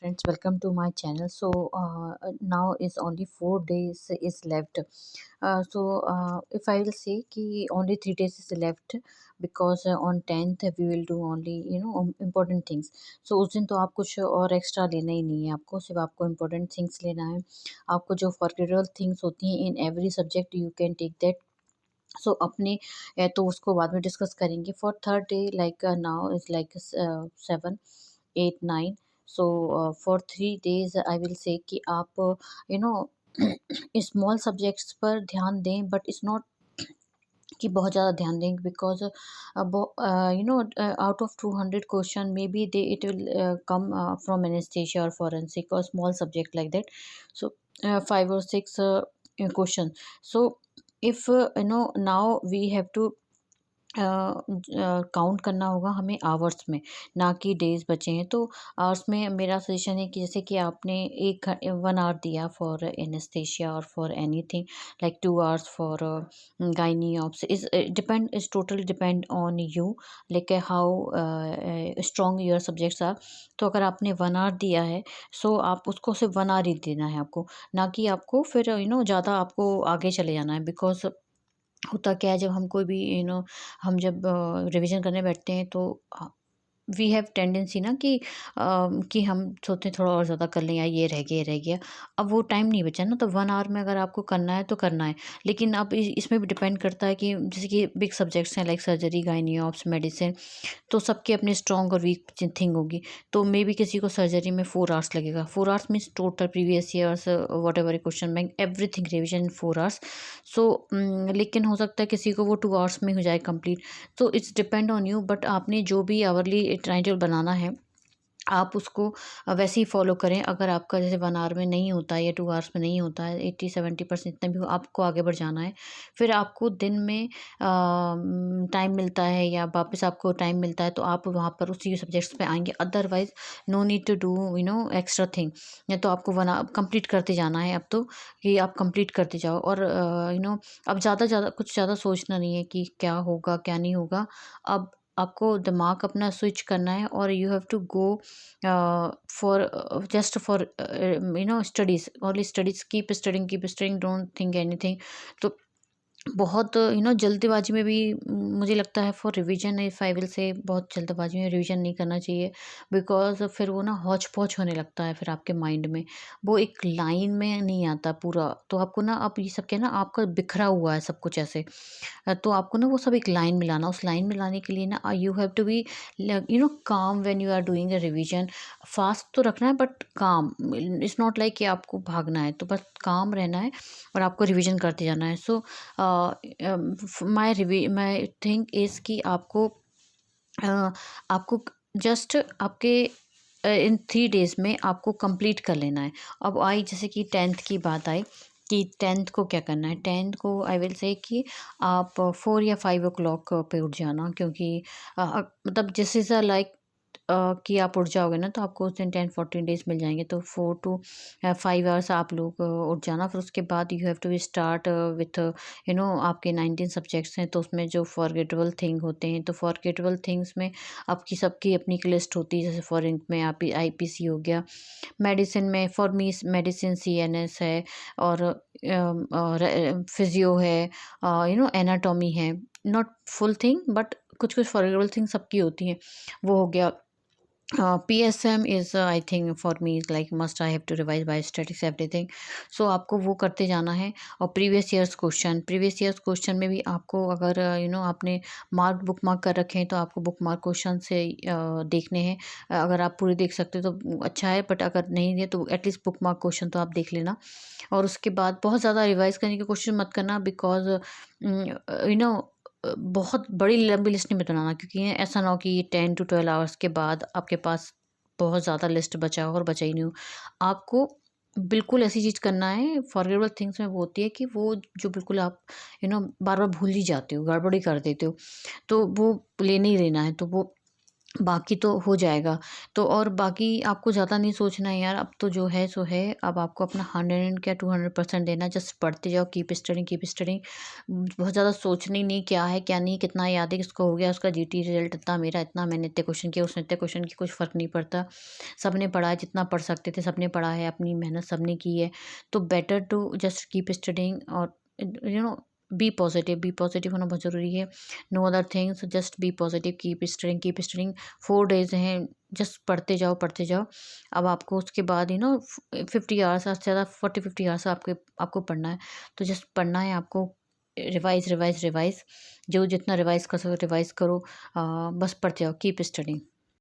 friends, welcome to my channel. Now is only 4 days is left. If I will say कि only 3 days is left because on 10th we will do only important things. So उस दिन तो आप कुछ और extra लेना ही नहीं है, आपको सिर्फ आपको important things लेना है. आपको जो forgettable things होती हैं in every subject you can take that. सो अपने तो उसको बाद में डिस्कस करेंगे. For third day like now is like 7, 8, 9. So for 3 days I will से कि आप यू नो स्मॉल सब्जेक्ट्स पर ध्यान दें, बट इट्स नॉट कि बहुत ज़्यादा ध्यान दें because out of 200 question may be they it will come from anaesthesia और फॉरेंसिक और small subject like that. So 5 or 6 question. So if now we have to count करना होगा हमें आवर्स में, ना कि डेज बचे हैं. तो आवर्स में मेरा सजेशन है कि जैसे कि आपने 1 आवर दिया फॉर एनेस्थेशिया और for anything like 2 hours for gynae ops is depend is totally depend on you, like how strong your subjects are. तो अगर आपने 1 hour दिया है सो आप उसको सिर्फ 1 hour ही देना है आपको, ना कि आपको फिर ज़्यादा आपको आगे चले जाना है. बिकॉज होता क्या है, जब हम कोई भी हम जब रिवीजन करने बैठते हैं तो वी हैव टेंडेंसी ना कि हम सोचते हैं थोड़ा और ज़्यादा कर लें, या ये रह गया ये रह गया. अब वो टाइम नहीं बचा ना, तो 1 hour में अगर आपको करना है तो करना है. लेकिन अब इसमें भी डिपेंड करता है कि जैसे कि बिग सब्जेक्ट्स हैं like surgery, gynae ops, medicine, तो सबके अपने स्ट्रॉन्ग और वीक थिंग होगी. तो मे बी किसी को सर्जरी में 4 hours लगेगा. 4 hours means total previous years what ever question bank everything revision in 4 hours. सो लेकिन हो सकता है किसी को वो 2 hours में हो जाए कंप्लीट. तो it's depend on you, but आपने जो भी आवरली टाइम टेबल बनाना है आप उसको वैसे ही फॉलो करें. अगर आपका जैसे 1 hour में नहीं होता है या 2 hours में नहीं होता है, 80-70% इतना भी आपको आगे बढ़ जाना है. फिर आपको दिन में टाइम मिलता है या वापस आपको टाइम मिलता है तो आप वहाँ पर उसी सब्जेक्ट्स पे आएंगे. Otherwise no need to do extra thing. या तो आपको कंप्लीट करते जाना है अब तो, कि आप कंप्लीट करते जाओ. और अब कुछ ज़्यादा सोचना नहीं है कि क्या होगा क्या नहीं होगा. अब आपको दिमाग अपना स्विच करना है और you have to go for just for studies, only studies. Keep studying, don't think anything. तो बहुत जल्दबाजी में भी मुझे लगता है for revision, if I will say बहुत जल्दबाजी में रिवीजन नहीं करना चाहिए. बिकॉज फिर वो ना हौच पौच होने लगता है फिर आपके माइंड में, वो एक लाइन में नहीं आता पूरा. तो आपको ना अब ये सब क्या ना आपका बिखरा हुआ है सब कुछ ऐसे. तो आपको ना वो सब एक लाइन में लाना. उस लाइन में लाने के लिए ना you have to be calm when you are doing a revision. Fast तो रखना है बट काम. इट्स नॉट लाइक कि आपको भागना है, तो बस काम रहना है और आपको रिवीजन करते जाना है. सो माई थिंक इज़ कि आपको जस्ट आपके इन 3 days में आपको कंप्लीट कर लेना है. अब आई जैसे कि 10th की बात आई कि 10th को क्या करना है. 10th को आई विल से कि आप 4 या 5 o'clock पे उठ जाना, क्योंकि मतलब दिस इज़ अ लाइक कि आप उठ जाओगे ना तो आपको उस दिन 10-14 days मिल जाएंगे. तो 4 to 5 hours आप लोग उठ जाना. फिर उसके बाद you have to start with आपके 19 सब्जेक्ट्स हैं, तो उसमें जो फॉरगेटेबल थिंग होते हैं, तो फॉरगेटेबल थिंग्स में आपकी सबकी अपनी एक लिस्ट होती है. जैसे फॉर इंक में आप IPC हो गया, मेडिसिन में फॉर मी मेडिसिन CNS है, और फिजियो है, एनाटॉमी है. नॉट फुल थिंग बट कुछ कुछ फॉरगेटेबल थिंग सबकी होती हैं. वो हो गया. PSM is I think for me is like must. I have to revise by statics everything. So आपको वो करते जाना है. और प्रीवियस ईयर्स क्वेश्चन में भी आपको अगर आपने बुक मार्क कर रखे हैं तो आपको बुक मार्क क्वेश्चन से देखने हैं. अगर आप पूरे देख सकते हो तो अच्छा है, बट अगर नहीं है तो एटलीस्ट बुक मार्क क्वेश्चन तो आप देख लेना. और उसके बाद बहुत ज़्यादा रिवाइज करने की कोशिश मत करना, बिकॉज बहुत बड़ी लंबी लिस्ट नहीं बनाना, क्योंकि ऐसा ना हो कि 10 to 12 hours के बाद आपके पास बहुत ज़्यादा लिस्ट बचा हो और बचा ही नहीं हो. आपको बिल्कुल ऐसी चीज़ करना है. फॉरगेटेबल थिंग्स में वो होती है कि वो जो बिल्कुल आप बार बार भूल ही जाते हो, गड़बड़ी कर देते हो, तो वो लेना ही लेना है. तो वो बाकी तो हो जाएगा। तो और बाकी आपको ज़्यादा नहीं सोचना है यार, अब तो जो है सो है। अब आपको अपना 100 एंड क्या 200% देना है, जस्ट पढ़ते जाओ, कीप स्टडिंग, कीप स्टडिंग। बहुत ज़्यादा सोचना ही नहीं क्या है, क्या नहीं, कितना याद है, किसको हो गया, उसका जीटी रिज़ल्ट इतना, मेरा इतना, मैंने इतने क्वेश्चन किए, उसने इतने क्वेश्चन किए, कुछ फ़र्क नहीं पड़ता। सबने पढ़ा है, जितना पढ़ सकते थे सबने पढ़ा है, अपनी मेहनत सबने की है। तो better to just keep studying और बी पॉज़िटिव होना बहुत ज़रूरी है। No other things, just be positive, keep studying. 4 days हैं, जस्ट पढ़ते जाओ, पढ़ते जाओ। अब आपको उसके बाद 50 आवर्स से ज़्यादा, 40-50 आवर्स आपको पढ़ना है। तो जस्ट पढ़ना है आपको, रिवाइज़, रिवाइज़, रिवाइज़। जो जितना रिवाइज़ कर सको रिवाइज़ करो। बस पढ़ते जाओ, कीप स्टडिंग।